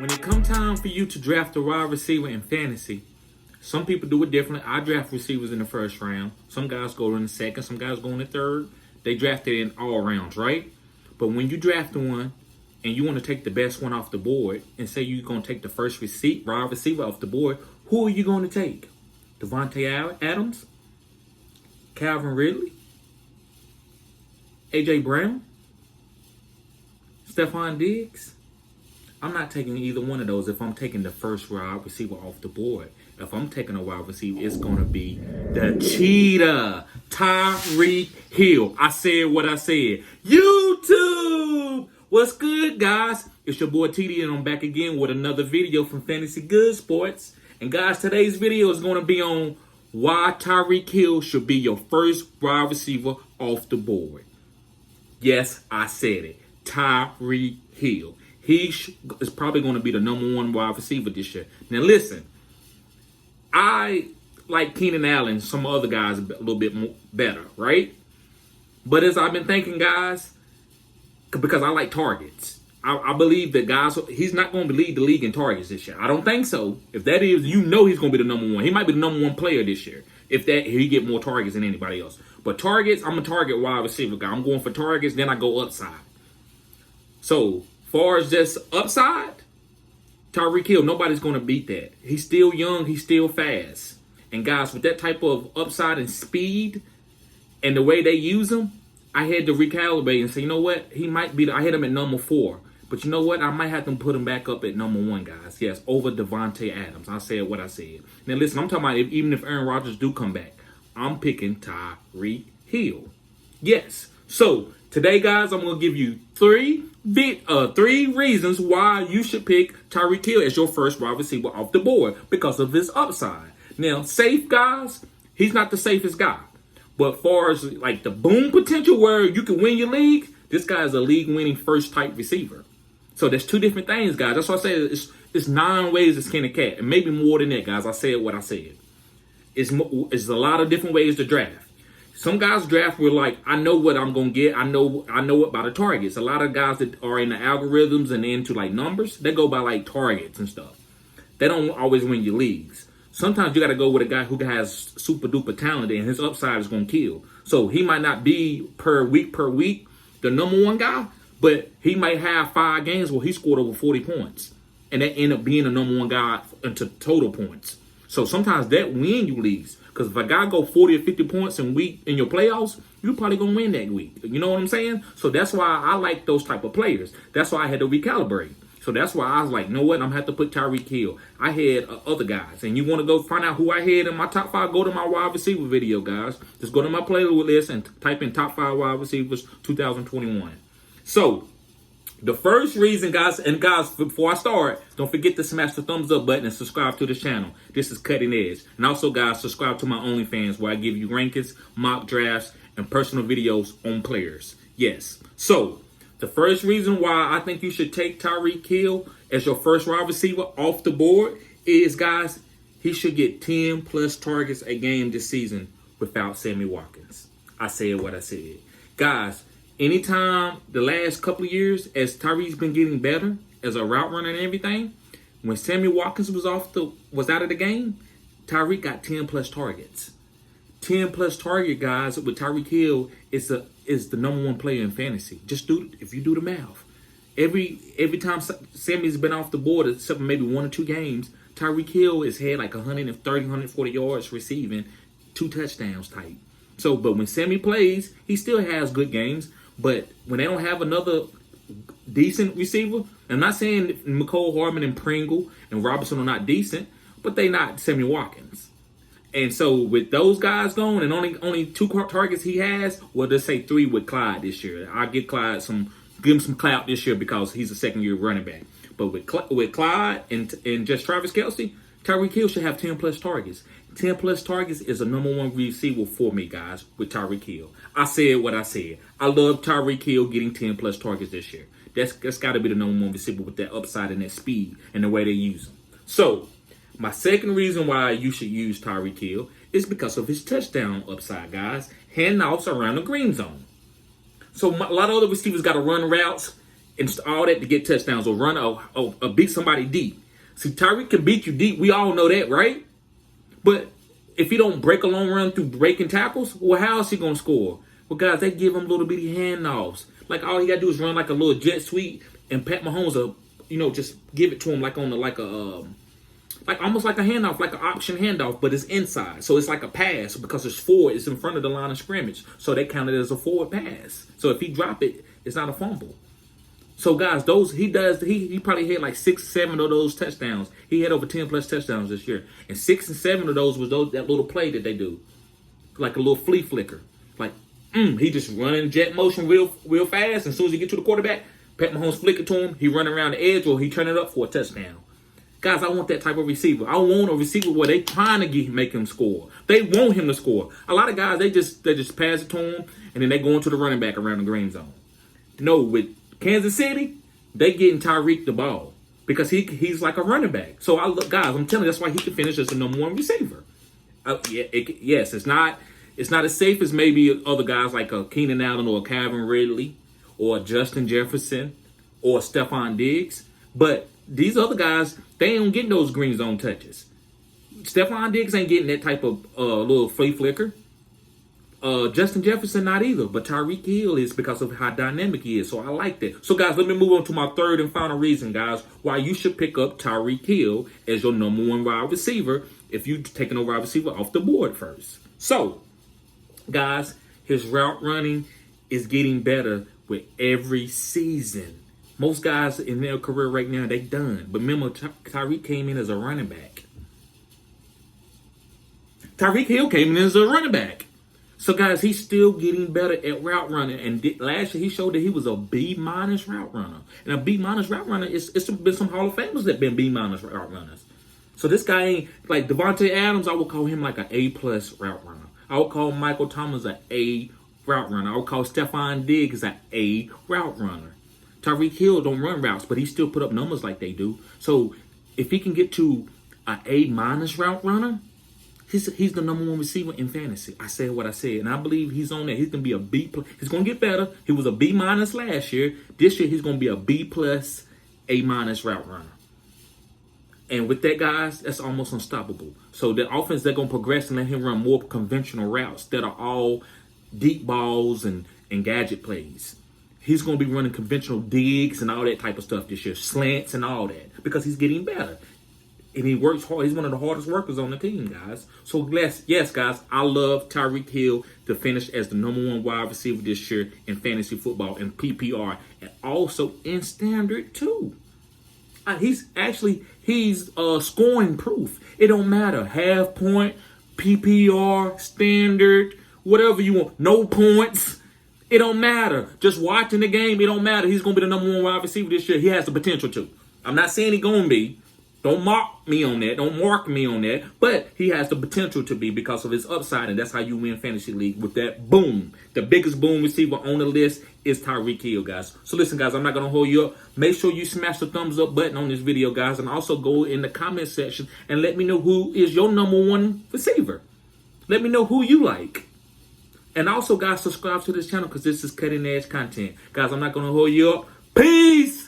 When it come time for you to draft a wide receiver in fantasy, some people do it differently. I draft receivers in the first round. Some guys go in the second. Some guys go in the third. They draft it in all rounds, right? But when you draft one and you want to take the best one off the board and say you're going to take the first wide receiver off the board, who are you going to take? Davante Adams? Calvin Ridley? A.J. Brown? Stephon Diggs? I'm not taking either one of those if I'm taking the first wide receiver off the board. If I'm taking a wide receiver, it's going to be the Cheetah, Tyreek Hill. I said what I said. YouTube! What's good, guys? It's your boy TD, and I'm back again with another video from Fantasy Good Sports. And guys, today's video is going to be on why Tyreek Hill should be your first wide receiver off the board. Yes, I said it. Tyreek Hill. He is probably going to be the number one wide receiver this year. Now, listen. I like Keenan Allen, some other guys a little bit more, better, right? But as I've been thinking, guys, because I like targets, I believe that he's not going to lead the league in targets this year. I don't think so. If that is, he's going to be the number one. He might be the number one player this year if he get more targets than anybody else. But targets, I'm a target wide receiver guy. I'm going for targets, then I go upside. So, far as just upside, Tyreek Hill, nobody's going to beat that. He's still young. He's still fast. And guys, with that type of upside and speed and the way they use him, I had to recalibrate and say, you know what? He might be. I had him at number 4. But you know what? I might have to put him back up at number 1, guys. Yes, over Davante Adams. I said what I said. Now, listen, I'm talking about even if Aaron Rodgers do come back, I'm picking Tyreek Hill. Yes. So, today, guys, I'm going to give you three reasons why you should pick Tyreek Hill as your first wide receiver off the board because of his upside. Now, safe, guys, he's not the safest guy. But far as like the boom potential where you can win your league, this guy is a league-winning first type receiver. So there's two different things, guys. That's why I say it's 9 ways to skin a cat. And maybe more than that, guys. I said what I said. It's a lot of different ways to draft. Some guys draft were like, I know what I'm going to get. I know it by the targets. A lot of guys that are in the algorithms and into like numbers, they go by like targets and stuff. They don't always win your leagues. Sometimes you got to go with a guy who has super duper talent and his upside is going to kill. So he might not be per week the number one guy, but he might have 5 games where he scored over 40 points. And that end up being the number one guy into total points. So sometimes that win you leagues. Because if a guy go 40 or 50 points in your playoffs, you're probably going to win that week. You know what I'm saying? So that's why I like those type of players. That's why I had to recalibrate. So that's why I was like, you know what? I'm going to have to put Tyreek Hill. I had other guys. And you want to go find out who I had in my top 5, go to my wide receiver video, guys. Just go to my playlist and type in top 5 wide receivers 2021. So the first reason, guys, before I start, don't forget to smash the thumbs up button and subscribe to this channel. This is Cutting Edge. And also, guys, subscribe to my OnlyFans where I give you rankings, mock drafts, and personal videos on players. Yes. So, the first reason why I think you should take Tyreek Hill as your first wide receiver off the board is, guys, he should get 10 plus targets a game this season without Sammy Watkins. I said what I said. Guys, anytime the last couple of years, as Tyreek's been getting better as a route runner and everything, when Sammy Watkins was out of the game, Tyreek got 10 plus targets. 10 plus target, guys, with Tyreek Hill is the number 1 player in fantasy. If you do the math. Every time Sammy's been off the board, except for maybe 1 or 2 games, Tyreek Hill has had like 130, 140 yards receiving, 2 touchdowns type. So, but when Sammy plays, he still has good games. But when they don't have another decent receiver, I'm not saying McCole Hardman and Pringle and Robinson are not decent, but they not Sammy Watkins. And so with those guys going and only 2 targets he has, well, let's say 3 with Clyde this year. I'll give him some clout this year because he's a second-year running back. But with Clyde and just Travis Kelce, Tyreek Hill should have 10 plus targets. 10 plus targets is a number 1 receiver for me, guys, with Tyreek Hill. I said what I said. I love Tyreek Hill getting 10 plus targets this year. That's got to be the number 1 receiver with that upside and that speed and the way they use him. So, my second reason why you should use Tyreek Hill is because of his touchdown upside, guys. Handoffs around the green zone. So, a lot of other receivers got to run routes and all that to get touchdowns or run or beat somebody deep. See, Tyreek can beat you deep. We all know that, right? But if he don't break a long run through breaking tackles, well, how is he going to score? Well, guys, they give him little bitty handoffs. Like, all he got to do is run like a little jet sweep, and Pat Mahomes will, just give it to him like almost like a handoff, like an option handoff, but it's inside. So it's like a pass because it's forward. It's in front of the line of scrimmage. So they count it as a forward pass. So if he drop it, it's not a fumble. So guys, he probably had like 6 or 7 of those touchdowns. He had over 10 plus touchdowns this year. And 6 and 7 of those was that little play that they do. Like a little flea flicker. Like, he just running jet motion real fast. And as soon as he get to the quarterback, Pat Mahomes flick it to him. He run around the edge or he turn it up for a touchdown. Guys, I want that type of receiver. I want a receiver where they trying to make him score. They want him to score. A lot of guys, they just pass it to him, and then they go into the running back around the green zone. No, with Kansas City, they getting Tyreek the ball because he's like a running back. So guys, I'm telling you, that's why he can finish as the number 1 receiver. Yes, it's not as safe as maybe other guys like a Keenan Allen or a Calvin Ridley or a Justin Jefferson or Stephon Diggs, but these other guys, they ain't getting those green zone touches. Stephon Diggs ain't getting that type of little flea flicker. Justin Jefferson not either, but Tyreek Hill is because of how dynamic he is. So I like that. So guys, let me move on to my third and final reason, guys, why you should pick up Tyreek Hill as your number 1 wide receiver if you're taking a wide receiver off the board first. So, guys, his route running is getting better with every season. Most guys in their career right now, they done. But remember, Tyreek came in as a running back. Tyreek Hill came in as a running back. So, guys, he's still getting better at route running. And last year, he showed that he was a B- route runner. And a B- route runner, it's been some Hall of Famers that been B- route runners. So this guy ain't, like Davante Adams, I would call him like an A+ route runner. I would call Michael Thomas an A route runner. I would call Stephon Diggs an A route runner. Tyreek Hill don't run routes, but he still put up numbers like they do. So if he can get to an A- route runner, he's the number 1 receiver in fantasy. I said what I said, and I believe he's on that. He's going to be a B+. He's going to get better. He was a B- last year. This year, he's going to be a B+, A- route runner. And with that, guys, that's almost unstoppable. So the offense, they're going to progress and let him run more conventional routes that are all deep balls and gadget plays. He's going to be running conventional digs and all that type of stuff this year, slants and all that, because he's getting better. And he works hard. He's one of the hardest workers on the team, guys. So, yes, guys, I love Tyreek Hill to finish as the number 1 wide receiver this year in fantasy football and PPR, and also in standard, too. He's scoring proof. It don't matter. Half point, PPR, standard, whatever you want. No points. It don't matter. Just watching the game, it don't matter. He's going to be the number 1 wide receiver this year. He has the potential to. I'm not saying he's going to be. Don't mark me on that. Don't mark me on that. But he has the potential to be because of his upside, and that's how you win fantasy league with that boom. The biggest boom receiver on the list is Tyreek Hill, guys. So listen, guys, I'm not going to hold you up. Make sure you smash the thumbs up button on this video, guys, and also go in the comment section and let me know who is your number 1 receiver. Let me know who you like. And also, guys, subscribe to this channel because this is cutting edge content. Guys, I'm not going to hold you up. Peace!